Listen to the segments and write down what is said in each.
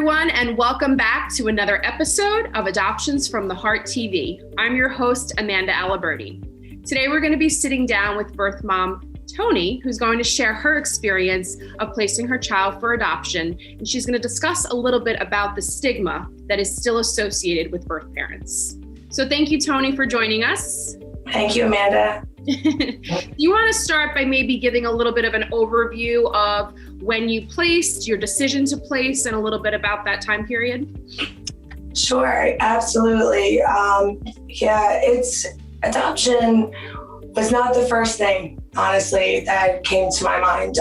everyone, and welcome back to another episode of Adoptions from the Heart TV. I'm your host, Amanda Aliberti. Today, we're going to be sitting down with birth mom Toni, who's going to share her experience of placing her child for adoption, and she's going to discuss a little bit about the stigma that is still associated with birth parents. So thank you, Toni, for joining us. Thank you, Amanda. You want to start by maybe giving a little bit of an overview of when you placed, your decision to place, and a little bit about that time period? Sure, absolutely. Adoption was not the first thing, honestly, that came to my mind.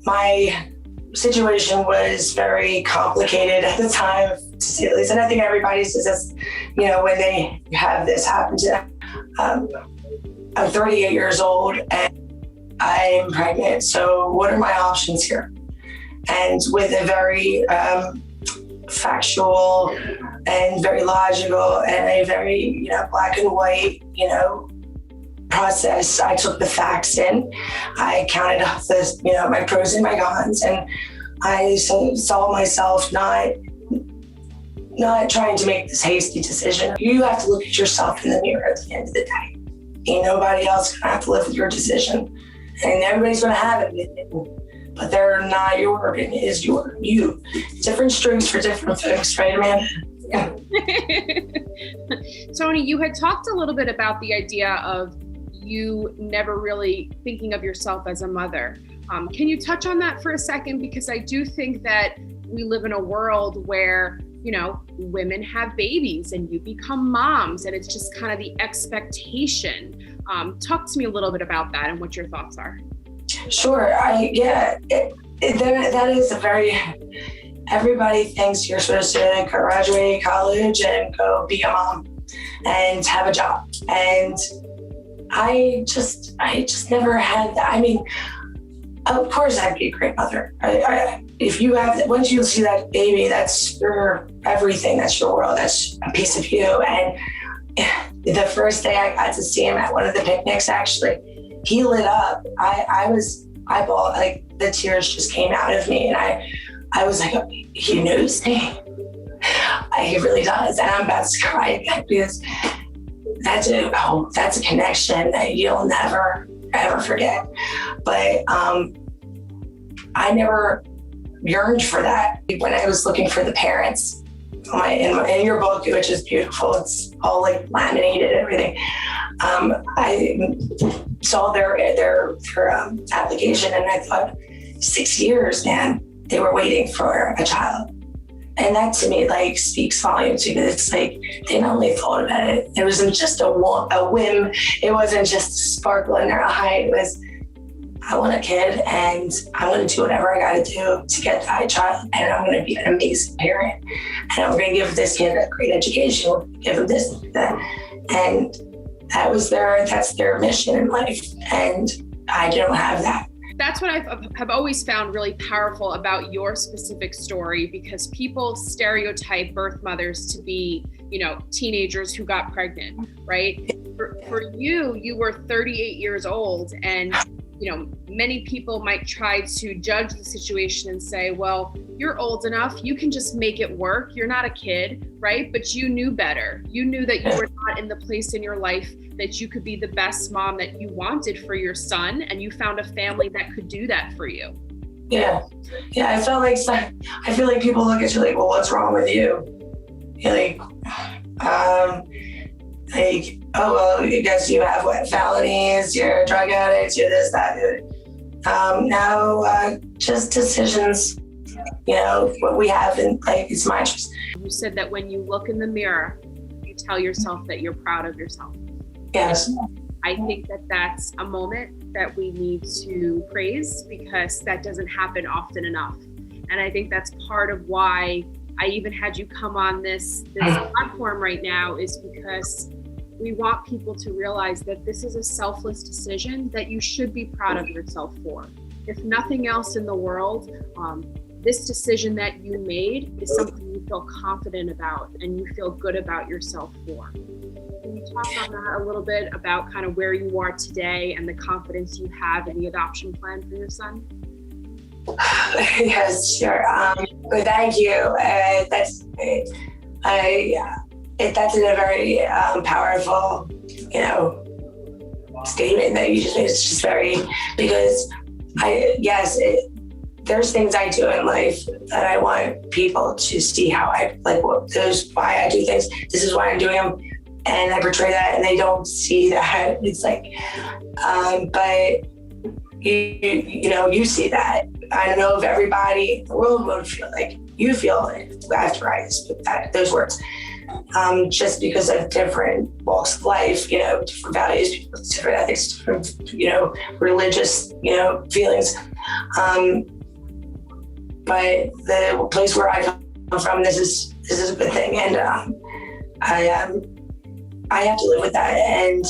My situation was very complicated at the time, to say the least. And I think everybody says this, when they have this happen to them. I'm 38 years old and I'm pregnant. So what are my options here? And with a very factual and very logical and a very, black and white, process, I took the facts in. I counted up my pros and my cons, and I saw myself not trying to make this hasty decision. You have to look at yourself in the mirror at the end of the day. Ain't nobody else gonna have to live with your decision. And everybody's gonna have an opinion, but they're not your opinion, it's you. Different strokes for different folks, right, Amanda? Yeah. Toni, you had talked a little bit about the idea of you never really thinking of yourself as a mother. Can you touch on that for a second? Because I do think that we live in a world where women have babies and you become moms, and it's just kind of the expectation. Talk to me a little bit about that and what your thoughts are. Sure. That is a very, everybody thinks you're supposed to graduate college and go be a mom and have a job. And I just never had that. I mean, of course I'd be a great mother. Once you see that baby, that's your everything, that's your world, that's a piece of you. And the first day I got to see him at one of the picnics, actually, he lit up. I bawled, like the tears just came out of me. And I was like, he knows me. He really does. And I'm about to cry again because that's a connection that you'll never, ever forget. But I never yearned for that. When I was looking for the parents in your book, which is beautiful, it's all like laminated and everything. I saw their application and I thought, 6 years, man, they were waiting for a child. And that to me speaks volumes, because it's like they not only thought about it, it wasn't just a whim, it wasn't just a sparkle in their eye, it was, I want a kid and I'm going to do whatever I got to do to get that child, and I'm going to be an amazing parent, and I'm going to give this kid a great education, give him this, that. And that's their mission in life, and I don't have that. That's what I've always found really powerful about your specific story, because people stereotype birth mothers to be, teenagers who got pregnant, right? For you were 38 years old, and many people might try to judge the situation and say, well, you're old enough, you can just make it work. You're not a kid, right? But you knew better. You knew that you were not in the place in your life that you could be the best mom that you wanted for your son, and you found a family that could do that for you. Yeah. I feel like people look at you like, well, what's wrong with you? You're like, oh, well, I guess you have felonies, you're a drug addict, you're this, that. No, just decisions, what we have in it's my choice. You said that when you look in the mirror, you tell yourself that you're proud of yourself. Yes. I think that that's a moment that we need to praise, because that doesn't happen often enough. And I think that's part of why I even had you come on this platform right now, is because we want people to realize that this is a selfless decision that you should be proud of yourself for. If nothing else in the world, this decision that you made is something you feel confident about and you feel good about yourself for. Can you talk on that a little bit about kind of where you are today and the confidence you have in the adoption plan for your son? Yes, sure. Well, thank you. That's a very powerful, statement that you just made. It's just very, because there's things I do in life that I want people to see how I why I do things. This is why I'm doing them, and I portray that, and they don't see that. It's like, but you see that. I don't know if everybody in the world would feel like you feel it after I speak those words. Just because of different walks of life, different values, different ethics, different, religious, feelings. But the place where I come from, this is a good thing, and I have to live with that, and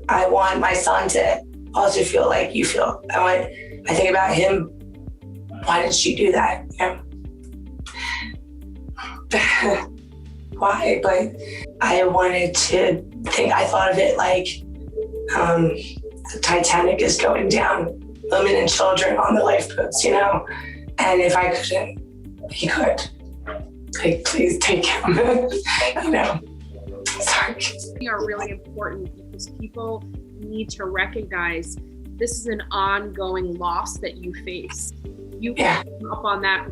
I want my son to also feel like you feel. I think about him. Why did she do that? Why? But I wanted to think. I thought of it like the Titanic is going down, women and children on the lifeboats, And if I couldn't, he could. Like, please take him. Sorry. They are really important because people need to recognize this is an ongoing loss that you face. You came up on that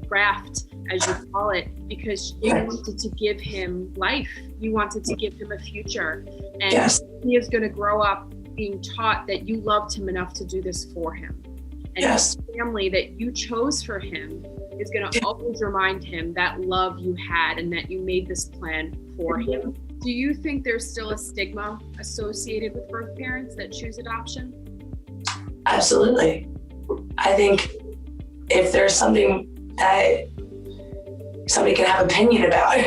raft, as you call it, because you wanted to give him life. You wanted to give him a future. And he is going to grow up being taught that you loved him enough to do this for him. And the family that you chose for him is going to always remind him that love you had and that you made this plan for him. Do you think there's still a stigma associated with birth parents that choose adoption? Absolutely. I think if there's something that somebody can have opinion about,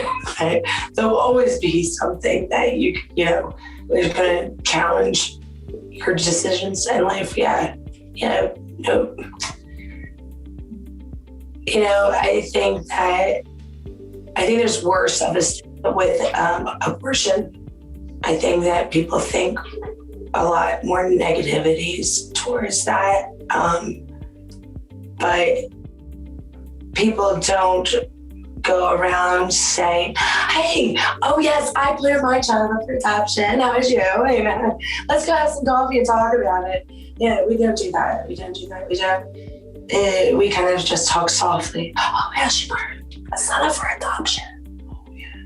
right, there'll always be something that is going to challenge your decisions in life. I think there's worse of us with abortion. I think that people think a lot more negativities towards that. But people don't go around saying, hey, oh yes, I cleared my child up for adoption. How was you? Let's go have some coffee and talk about it. Yeah, we don't do that. We kind of just talk softly. Oh yeah, she put a son up for adoption. Oh yeah,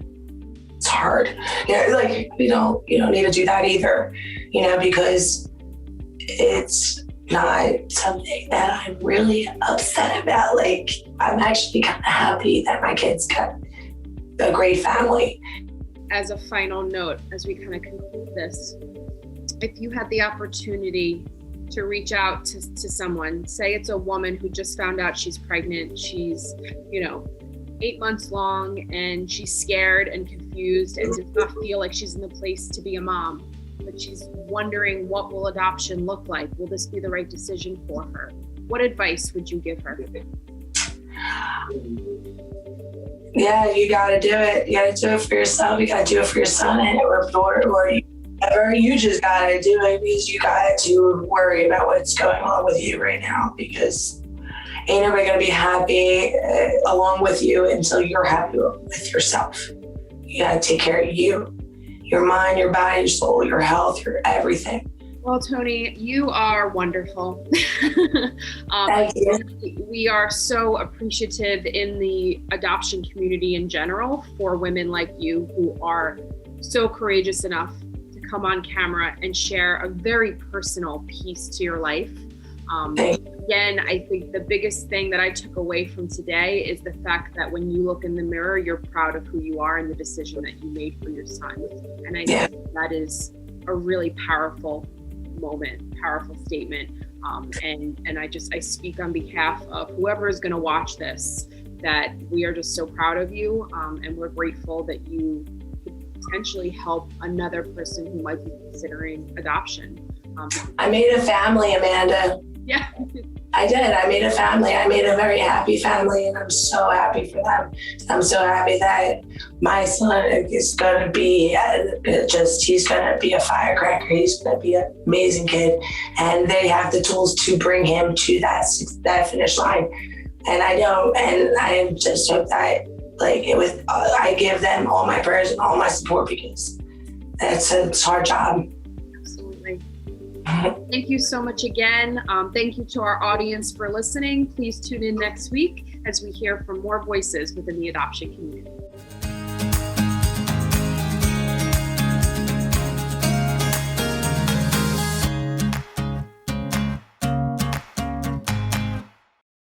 it's hard. You don't need to do that either. Because it's not something that I'm really upset about. Like, I'm actually kind of happy that my kids got a great family. As a final note, as we kind of conclude this, if you had the opportunity to reach out to someone, say it's a woman who just found out she's pregnant, she's, 8 months long, and she's scared and confused and does not feel like she's in the place to be a mom, but she's wondering, what will adoption look like? Will this be the right decision for her? What advice would you give her? Yeah, you got to do it. You got to do it for yourself. You got to do it for your son or whatever. You just got to do it because you got to worry about what's going on with you right now, because ain't nobody going to be happy along with you until you're happy with yourself. You got to take care of you. Your mind, your body, your soul, your health, your everything. Well, Toni, you are wonderful. Thank you. We are so appreciative in the adoption community in general for women like you who are so courageous enough to come on camera and share a very personal piece to your life. Again, I think the biggest thing that I took away from today is the fact that when you look in the mirror, you're proud of who you are and the decision that you made for your son. And I think that is a really powerful moment, powerful statement. And I speak on behalf of whoever is going to watch this, that we are just so proud of you. And we're grateful that you could potentially help another person who might be considering adoption. I made a family, Amanda. Yeah. I did. I made a family. I made a very happy family, and I'm so happy for them. I'm so happy that my son is going to be he's going to be a firecracker. He's going to be an amazing kid, and they have the tools to bring him to that finish line. And I know, and I just hope that I give them all my prayers and all my support, because it's a hard job. Absolutely. Thank you so much again. Thank you to our audience for listening. Please tune in next week as we hear from more voices within the adoption community.